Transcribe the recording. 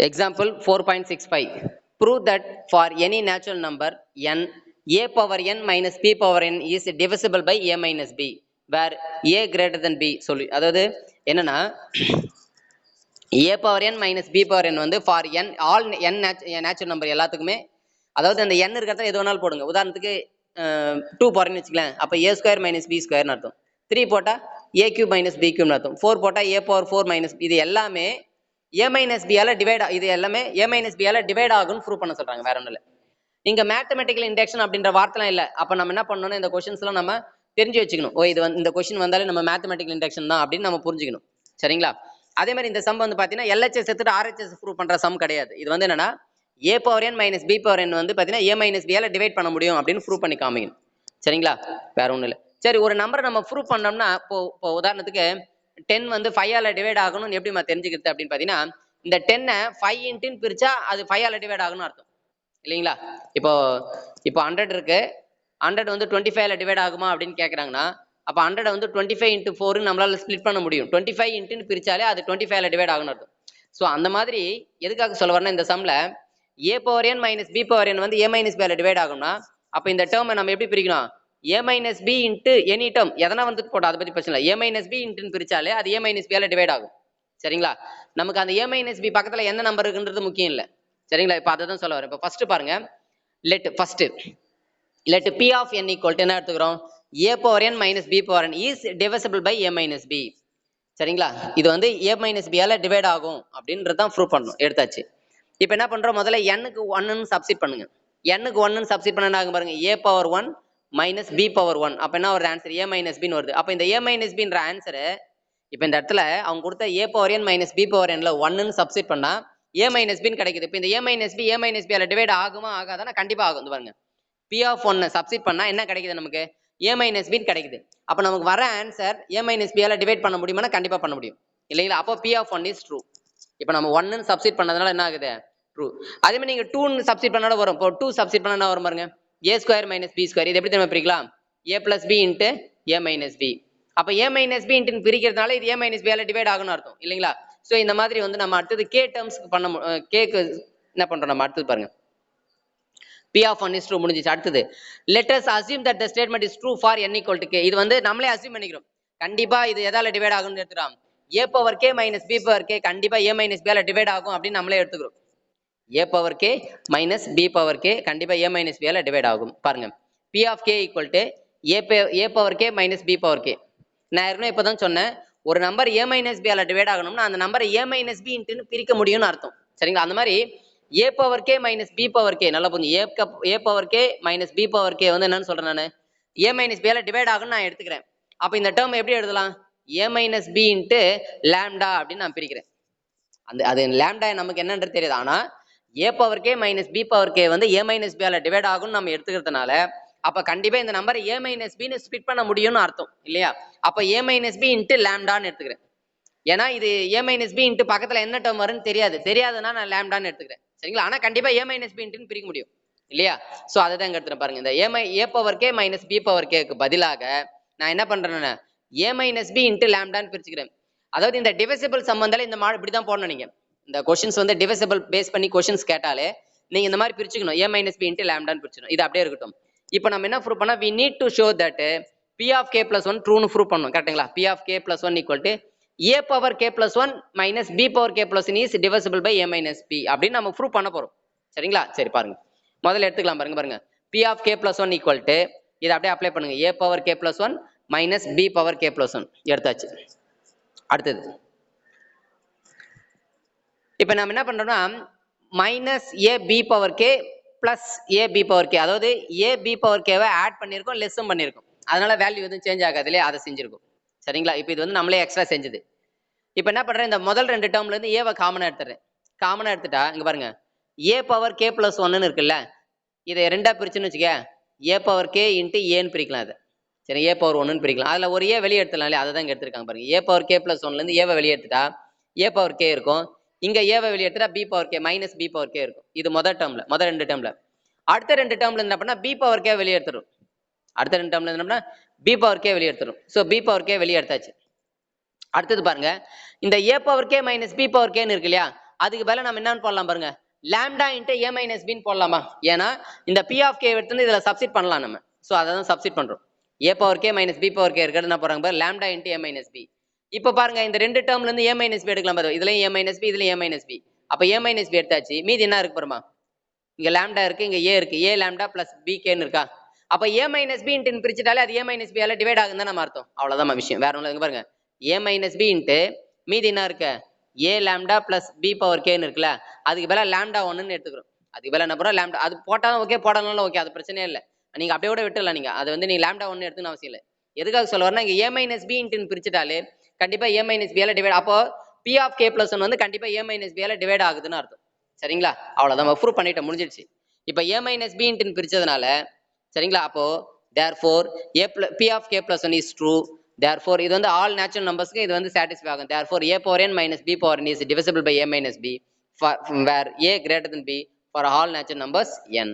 Example 4.65. Prove that for any natural number n, a power n minus b power n is divisible by a minus b, where a greater than b. சொல்லி அதாவது என்னன்னா a power n minus b power n வந்து for n all n natural number எல்லாத்துக்குமே, அதாவது அந்த n இருக்கிறத எது வேணாலும் போடுங்க. உதாரணத்துக்கு 2 போறேன்னு வச்சுக்கலாம், அப்ப a ஸ்கொயர் மைனஸ் b ஸ்கொயர்னு அர்த்தம். 3 போட்டா a கியூப் மைனஸ் b கியூப்னு அர்த்தம். 4 போட்டா a பவர் 4 மைனஸ், இது எல்லாமே a மைனஸ் b ஆல டிவைட், இது எல்லாமே a மைனஸ் b ஆல டிவைட் ஆகும்னு ப்ரூவ் பண்ண சொல்றாங்க, வேற ஒண்ணும் இல்ல. இங்க மேத்தமெட்டிக்கல் இண்டக்ஷன் அப்படின்ற வார்த்தைலாம் இல்ல. அப்ப நம்ம என்ன பண்ணணும், இந்த கொஸ்டின்ஸ் எல்லாம் நம்ம தெரிஞ்சு வச்சுக்கணும். ஓ இது வந்து இந்த கொஸ்டின் வந்தாலே நம்ம மேத்தமெட்டிக்கல் இண்டக்ஷன் தான் அப்படின்னு நம்ம புரிஞ்சுக்கணும். சரிங்களா? அதே மாதிரி இந்த சம் வந்து பாத்தீங்கன்னா எல்ஹெச்எஸ் எடுத்துட்டு ஆர்ஹெச்எஸ் ப்ரூவ் பண்ற சம் கிடையாது. இது வந்து என்னன்னா a power n minus b power n வந்து பாத்தீங்கன்னா a மைனஸ் b ஆல டிவைட் பண்ண முடியும் அப்படின்னு ப்ரூவ் பண்ணி காமிக்கணும். சரிங்களா? வேற ஒண்ணும் இல்ல. சரி, ஒரு நம்பரை நம்ம ப்ரூவ் பண்ணோம்னா, இப்போ உதாரணத்துக்கு 10 வந்து 5 ஆல டிவைட் ஆகணும்னு எப்படிமா தெரிஞ்சுக்கிறது அப்படின்னு பாத்தீங்கன்னா, இந்த 10 5 இன்ட்டுன்னு பிரிச்சா அது 5 ஆல டிவைட் ஆகணும்னு அர்த்தம் இல்லைங்களா? இப்போ 100 இருக்கு, 100 வந்து 25ல டிவைட் ஆகுமா அப்படின்னு கேட்கறாங்கன்னா, அப்ப 100 வந்து 25 இன்ட்டு 4 நம்மளால ஸ்பிளிட் பண்ண முடியும். 25 இன்ட்டுன்னு பிரிச்சாலே அது 25ல டிவைட் ஆகணும்னு அர்த்தம். ஸோ அந்த மாதிரி எதுக்காக சொல்ல வரேன்னா, இந்த சம்ல a power n minus b power n வந்து a மைனஸ் b டிவைட் ஆகும்னா, அப்ப இந்த டேர்மை நம்ம எப்படி பிரிக்கணும், a minus b into any term எதனா வந்துட்டு போட்டோம், அதை பத்தி பிரச்சனை இல்லை. a மைனஸ் b இன்ட்டுன்னு பிரிச்சாலே அது a மைனஸ் b டிவைட் ஆகும். சரிங்களா? நமக்கு அந்த a மைனஸ் b பக்கத்துல எந்த நம்பர் இருக்குன்றது முக்கியம் இல்லை. சரிங்களா? இப்ப அதை தான் சொல்ல வரேன். இப்ப ஃபர்ஸ்ட் பாருங்க, let p of n equal to என்ன எடுத்துக்கிறோம், a power n minus b power n is divisible by a minus b. சரிங்களா? இது வந்து a minus b ஆல டிவைட் ஆகும் அப்படின்றது தான் ப்ரூவ் பண்ணணும். எடுத்தாச்சு. இப்போ என்ன பண்றோம், முதல்ல n-க்கு 1ன்னு சப்ஸ்டிட் பண்ணுங்க. n-க்கு 1ன்னு சப்ஸ்டிட் பண்ணா என்ன ஆகும் பாருங்க, a power 1 minus b power 1. அப்ப என்ன வருது ஆன்சர், a மைனஸ் b வருது. அப்ப இந்த a மைனஸ் bன்ற ஆன்சர் இப்போ இந்த இடத்துல அவங்க கொடுத்த a power n minus b power n-ல 1ன்னு சப்ஸ்டிட் பண்ணா a மைனஸ் b கிடைக்குது. இப்போ இந்த a மைனஸ் b ஆல டிவைட் ஆகுமா ஆகாதானா கண்டிப்பா ஆகும். இந்த பாருங்க, p of 1 சப்ஸ்டிட் பண்ணா என்ன கிடைக்குது நமக்கு, a மைனஸ் b கிடைக்குது. அப்ப நமக்கு வர ஆன்சர் a மைனஸ் b ஆல டிவைட் பண்ண முடியுமானா கண்டிப்பா பண்ண முடியும் இல்லைங்களா? அப்போ p of 1 is true. இப்போ நம்ம 1ன்னு சப்ஸ்டிட் பண்ணதுனால என்ன ஆகுது, ட்ரூ. அதே மாதிரி நீங்க 2ன்னு சப்ஸ்டிட் பண்ணாலும் வரும். இப்போ 2 சப்ஸ்டிட் பண்ணா என்ன வரும் பாருங்க, a square minus b square. இது எப்படி தெரியுமா பிரிக்கலாம், a plus b into a minus b. அப்ப a மைனஸ் b இன்ட்டு பிரிக்கிறதுனால இது a மைனஸ் b ஆல டிவைட் ஆகும்னு அர்த்தம் இல்லைங்களா? சோ இந்த மாதிரி வந்து நம்ம அடுத்தது k டேர்ம்ஸ்க்கு பண்ண கேக்கு என்ன பண்றோம் நம்ம அடுத்தது பாருங்க, p of 1 is true முடிஞ்சிச்சு. அடுத்தது let us assume that the statement is true for n equal to k. இது வந்து நம்மளே அஸ்யூம் பண்ணிக்கிறோம், கண்டிப்பா இது எதால டிவைட் ஆகும்னு எடுத்துறோம். a power k minus b power k கண்டிப்பா a மைனஸ் b ஆல டிவைட் ஆகும் அப்படின்னு நம்மளே எடுத்துக்கிறோம். a power k minus b power k கண்டிப்பா a மைனஸ் b ஆல டிவைட் ஆகும். பாருங்க, p of k equal to a power k minus b power k. நான் ஏற்கனவே இப்பதான் சொன்னேன், ஒரு நம்பர் a மைனஸ் b ஆல டிவைட் ஆகணும்னா அந்த நம்பரை a மைனஸ் b இன்ட்டுன்னு பிரிக்க முடியும்னு அர்த்தம். சரிங்களா? அந்த மாதிரி a power k minus b power k நல்லா புரிஞ்சு, a power k minus b power k வந்து என்னன்னு சொல்றேன் நான், a மைனஸ் b ஆல டிவைட் ஆகும்னு நான் எடுத்துக்கிறேன். அப்ப இந்த டேர்ம் எப்படி எழுதலாம், a minus b into lambda அப்படின்னு நான் பிரிக்கிறேன். அது லாம்டா நமக்கு என்னன்றது தெரியாது. ஆனா a power k minus b power k வந்து a மைனஸ் b ஆல டிவைட் ஆகும்னு நம்ம எடுத்துக்கிறதுனால அப்ப கண்டிப்பா இந்த நம்பரை a மைனஸ் b ன்னு ஸ்பிளிட் பண்ண முடியும்னு அர்த்தம் இல்லையா? அப்ப a மைனஸ் b இன்ட்டு லாம்டான்னு எடுத்துக்கிறேன். ஏன்னா இது a மைனஸ் b இன்ட்டு பக்கத்துல என்ன டேர்ம் வரும்னு தெரியாதுன்னா நான் லாம்டான்னு எடுத்துக்கிறேன். சரிங்களா? ஆனா கண்டிப்பா a மைனஸ் b இன்ட்டுன்னு பிரிக்க முடியும் இல்லையா? சோ அதை தான் எடுத்துறேன் பாருங்க. இந்த a power k minus b power k க்கு பதிலாக நான் என்ன பண்றேன்னா a மைனஸ் b இன்ட்டு லாம்டான்னு பிரிச்சுக்கிறேன். அதாவது இந்த டிவிசிபிள் சம் வந்தாலே இந்த மாதிரி இப்படிதான் போடணும். நீங்க இந்த கொஸ்டின்ஸ் வந்து டிவிசிபிள் பேஸ் பண்ணி கொஸ்டின்ஸ் கேட்டாலே நீங்க இந்த மாதிரி பிரிச்சுக்கணும், a மைனஸ் b இன்ட்டு லாம்டான்னு பிரிச்சுக்கணும். இது அப்படியே இருக்கட்டும். இப்போ நம்ம என்ன ப்ரூவ் பண்ணா, we need to show that p of k plus 1 ட்ரூன்னு prove பண்ணணும். கரெக்ட்டுங்களா? p of k plus 1 equal to a power k plus 1 minus b power k plus 1 is divisible by a minus b அப்படின்னு நம்ம prove பண்ண போறோம். சரிங்களா? சரி பாருங்க, முதல்ல எடுத்துக்கலாம். பாருங்க p of k plus 1 equal to இதை அப்படியே அப்ளை பண்ணுங்க, a power k plus 1 minus b power k plus 1 எடுத்தாச்சு. அடுத்தது இப்ப நம்ம என்ன பண்றோம்னா minus a b power k plus a b power k, அதாவது a b power k வை ஆட் பண்ணியிருக்கோம், லெஸ்ஸும் பண்ணியிருக்கோம். அதனால வேல்யூ எதுவும் சேஞ்ச் ஆகாது இல்லையா? அதை செஞ்சிருக்கும். சரிங்களா? இப்போ இது வந்து நம்மளே எக்ஸ்ட்ரா செஞ்சது. இப்போ என்ன பண்றேன், இந்த முதல் ரெண்டு டேர்ம்ல இருந்து ஏவை காமனா எடுத்துறேன். காமனா எடுத்துட்டா இங்க பாருங்க, a பவர் k பிளஸ் 1 இருக்குல்ல, இதை ரெண்டா பிரிச்சுன்னு வச்சுக்க, a பவர் k இன்ட்டு ஏன்னு பிரிக்கலாம். அதை சரி a பவர் 1ன்னு பிரிக்கலாம். அதுல ஒரு a வெளியே எடுத்துலாம் இல்லையா? அதை தான் எடுத்துருக்காங்க பாருங்க. a பவர் k பிளஸ் 1ல இருந்து ஏவை வெளியே எடுத்துட்டா a பவர் k இருக்கும். இங்க ஏவை வெளியே எடுத்துட்டா b power k minus b power k இருக்கும். இது முதல் டேர்ம்ல, முதல் ரெண்டு டேர்ம்ல. அடுத்த ரெண்டு டேர்ம்ல என்ன பண்ணா b பவர் k வெளியே எடுத்துரும். அடுத்த ரெண்டு டேர்ம்ல என்ன b பவர் k வெளியே எடுத்துரும். சோ b பவர் k வெளியே எடுத்தாச்சு. அடுத்தது பாருங்க, இந்த a power k minus b power k இருக்கு இல்லையா, அதுக்கு பதிலா நம்ம என்னன்னு போடலாம் பாருங்க, லாம்டா இன்ட்டு ஏ மைனஸ் பின்னு போடலாமா? ஏன்னா இந்த பி ஆஃப் கே எடுத்து இதுல சப்ஸ்டிட் பண்ணலாம் நம்ம. ஸோ அதை தான் சப்ஸ்டிட் பண்றோம். A power K minus B power K இருக்கிறது என்ன போறாங்க பாரு, lambda into A minus B. இப்போ பாருங்க இந்த ரெண்டு டேர்ம்ல இருந்து ஏ மைனஸ் பி எடுக்கலாம் பாரு, இதுலயும் ஏ மைனஸ் பி, இதுலயும் ஏ மைனஸ் பி. அப்ப ஏ மைனஸ் பி எடுத்தாச்சு, மீதி என்ன இருக்கு பாருமா, இங்க லாம்டா இருக்கு, இங்க ஏ இருக்கு, ஏ லாம்டா பிளஸ் பி கேன்னு இருக்கா. அப்ப ஏ மைனஸ் பி இன்ட்டு பிரிச்சுட்டாலே அது ஏ மைனஸ் பி ஆல டிவைட் ஆகுதுன்னு தான் நம்ம அர்த்தம். அவ்வளவுதான் விஷயம், வேற ஒன்றும் பாருங்க. ஏ மைனஸ் பி இன்ட்டு மீதி என்ன இருக்கு, ஏ லாம்டா பிளஸ் பி பவர் கேன்னு இருக்குல்ல, அதுக்கு பதிலா லாம்டா ஒன்னு எடுத்துக்கிறோம். அதுக்கு பதிலா என்ன போறோம், லாம்டா. அது போட்டாலும் ஓகே, போடலாம் ஓகே, அது பிரச்சனையே இல்லை. நீங்க அப்படியே கூட விட்டுலாம், நீங்க அது வந்து நீங்க லாம்டா ஒன்னு எடுத்துன்னு அவசியம் இல்லை. எதுக்காக சொல்ல வரேன்னா, இங்க ஏ மைனஸ் பி இன்ட்டு பிரிச்சுட்டாலே கண்டிப்பா ஏ மைனஸ் பி ஆல டிவைட், அப்போ B of K plus one வந்து கண்டிப்பா ஏ மைனஸ் பி ஆல டிவைட் ஆகுதுன்னு அர்த்தம். சரிங்களா? அவ்வளவுதான், ப்ரூவ் பண்ணிட்டு முடிஞ்சிடுச்சு. இப்ப ஏ மைனஸ் பி இன்ட்டு பிரிச்சதுனால சரிங்களா, அப்போ therefore a p of k plus 1 is true. Therefore இது வந்து all natural numbersக்கு இது வந்து satisfy ஆகும். Therefore a power n minus b power n is divisible by a minus b for where a greater than b for all natural numbers n.